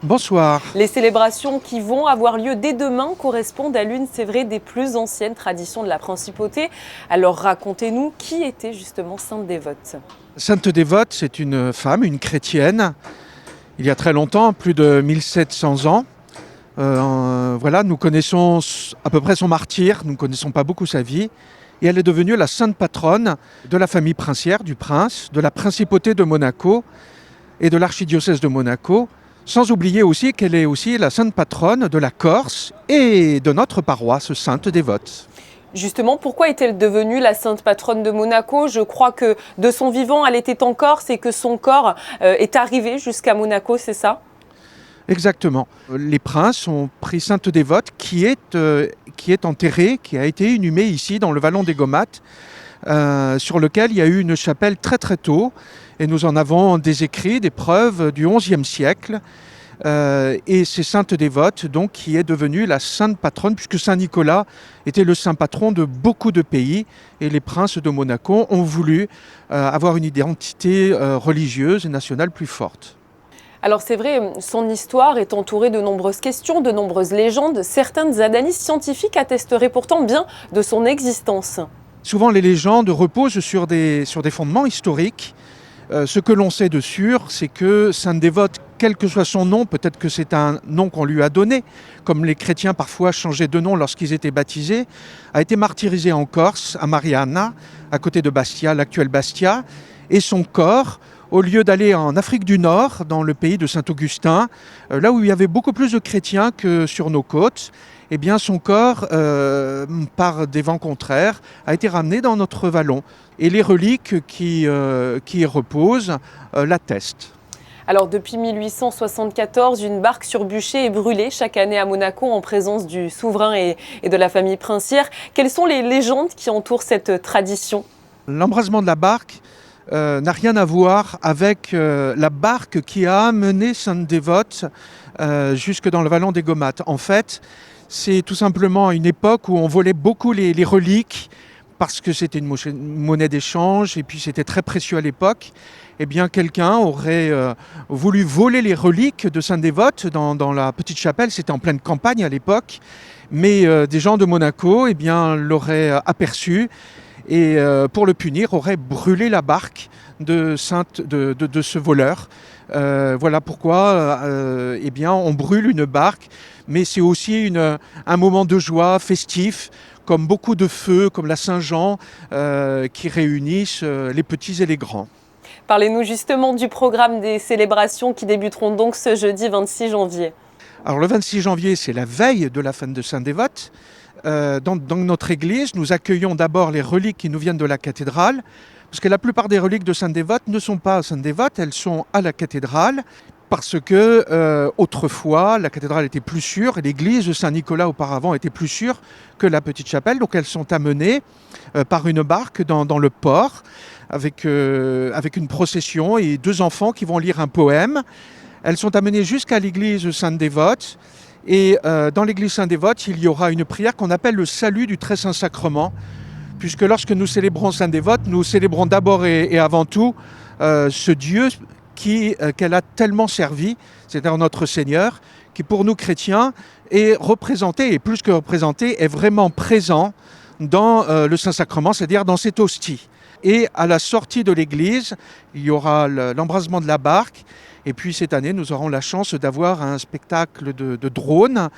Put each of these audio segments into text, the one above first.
Bonsoir. Les célébrations qui vont avoir lieu dès demain correspondent à l'une, c'est vrai, des plus anciennes traditions de la principauté. Alors racontez-nous, qui était justement Sainte Dévote ? Sainte Dévote, c'est une femme, une chrétienne, il y a très longtemps, plus de 1700 ans. Voilà, nous connaissons à peu près son martyre, nous ne connaissons pas beaucoup sa vie. Et elle est devenue la sainte patronne de la famille princière, du prince, de la principauté de Monaco et de l'archidiocèse de Monaco. Sans oublier aussi qu'elle est aussi la sainte patronne de la Corse et de notre paroisse Sainte Dévote. Justement, pourquoi est-elle devenue la sainte patronne de Monaco ? Je crois que de son vivant, elle était en Corse et que son corps est arrivé jusqu'à Monaco, c'est ça ? Exactement. Les princes ont pris Sainte Dévote qui est enterrée, qui a été inhumée ici dans le vallon des Gomates, sur lequel il y a eu une chapelle très très tôt. Et nous en avons des écrits, des preuves du XIe siècle. Et c'est Sainte Dévote donc, qui est devenue la sainte patronne, puisque Saint Nicolas était le saint patron de beaucoup de pays. Et les princes de Monaco ont voulu avoir une identité religieuse et nationale plus forte. Alors c'est vrai, son histoire est entourée de nombreuses questions, de nombreuses légendes. Certaines analyses scientifiques attesteraient pourtant bien de son existence. Souvent les légendes reposent sur des fondements historiques. Ce que l'on sait de sûr, c'est que Sainte Dévote, quel que soit son nom, peut-être que c'est un nom qu'on lui a donné, comme les chrétiens parfois changeaient de nom lorsqu'ils étaient baptisés, a été martyrisée en Corse, à Mariana, à côté de Bastia, l'actuelle Bastia, et son corps, au lieu d'aller en Afrique du Nord, dans le pays de Saint-Augustin, là où il y avait beaucoup plus de chrétiens que sur nos côtes, eh bien son corps, par des vents contraires, a été ramené dans notre vallon. Et les reliques qui y reposent l'attestent. Alors depuis 1874, une barque sur bûcher est brûlée chaque année à Monaco en présence du souverain et de la famille princière. Quelles sont les légendes qui entourent cette tradition ? L'embrasement de la barque n'a rien à voir avec la barque qui a amené Sainte Dévote jusque dans le vallon des Gomates. En fait, c'est tout simplement une époque où on volait beaucoup les reliques parce que c'était une monnaie d'échange et puis c'était très précieux à l'époque. Eh bien, quelqu'un aurait voulu voler les reliques de Sainte Dévote dans la petite chapelle. C'était en pleine campagne à l'époque. Mais des gens de Monaco l'auraient aperçu et pour le punir, aurait brûlé la barque de ce voleur. Voilà pourquoi on brûle une barque, mais c'est aussi un moment de joie festif, comme beaucoup de feux, comme la Saint-Jean, qui réunissent les petits et les grands. Parlez-nous justement du programme des célébrations qui débuteront donc ce jeudi 26 janvier. Alors le 26 janvier, c'est la veille de la fête de Sainte Dévote. Dans notre église, nous accueillons d'abord les reliques qui nous viennent de la cathédrale, parce que la plupart des reliques de Sainte Dévote ne sont pas à Sainte Dévote, elles sont à la cathédrale, parce que autrefois, la cathédrale était plus sûre, et l'église de Saint-Nicolas auparavant était plus sûre que la petite chapelle, donc elles sont amenées par une barque dans le port, avec une procession et deux enfants qui vont lire un poème. Elles sont amenées jusqu'à l'église Sainte Dévote. Et dans l'église Sainte-Dévote, il y aura une prière qu'on appelle le salut du très saint sacrement, puisque lorsque nous célébrons Sainte-Dévote, nous célébrons d'abord et avant tout ce Dieu qu'elle a tellement servi, c'est-à-dire notre Seigneur, qui pour nous chrétiens est représenté, et plus que représenté, est vraiment présent dans le Saint-Sacrement, c'est-à-dire dans cette hostie. Et à la sortie de l'église, il y aura l'embrasement de la barque. Et puis cette année, nous aurons la chance d'avoir un spectacle de drones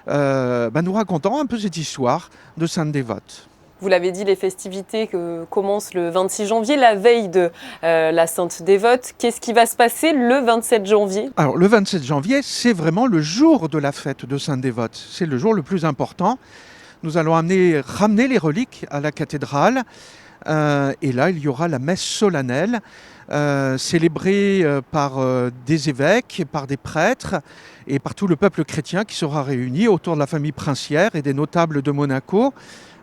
nous racontant un peu cette histoire de Sainte Dévote. Vous l'avez dit, les festivités commencent le 26 janvier, la veille de la Sainte Dévote. Qu'est-ce qui va se passer le 27 janvier ? Alors le 27 janvier, c'est vraiment le jour de la fête de Sainte Dévote. C'est le jour le plus important. Nous allons ramener les reliques à la cathédrale. Et là, il y aura la messe solennelle, célébrée par des évêques, par des prêtres et par tout le peuple chrétien qui sera réuni autour de la famille princière et des notables de Monaco,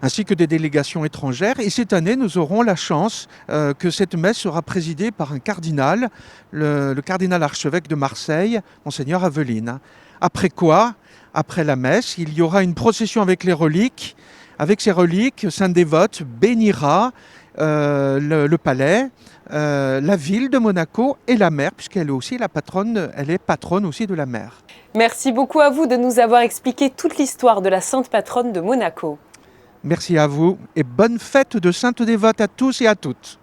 ainsi que des délégations étrangères. Et cette année, nous aurons la chance que cette messe sera présidée par un cardinal, le cardinal archevêque de Marseille, Monseigneur Aveline. Après quoi, après la messe, il y aura une procession avec les reliques. Avec ces reliques, Sainte Dévote bénira le palais, la ville de Monaco et la mer, puisqu'elle est aussi elle est patronne aussi de la mer. Merci beaucoup à vous de nous avoir expliqué toute l'histoire de la sainte patronne de Monaco. Merci à vous et bonne fête de Sainte Dévote à tous et à toutes.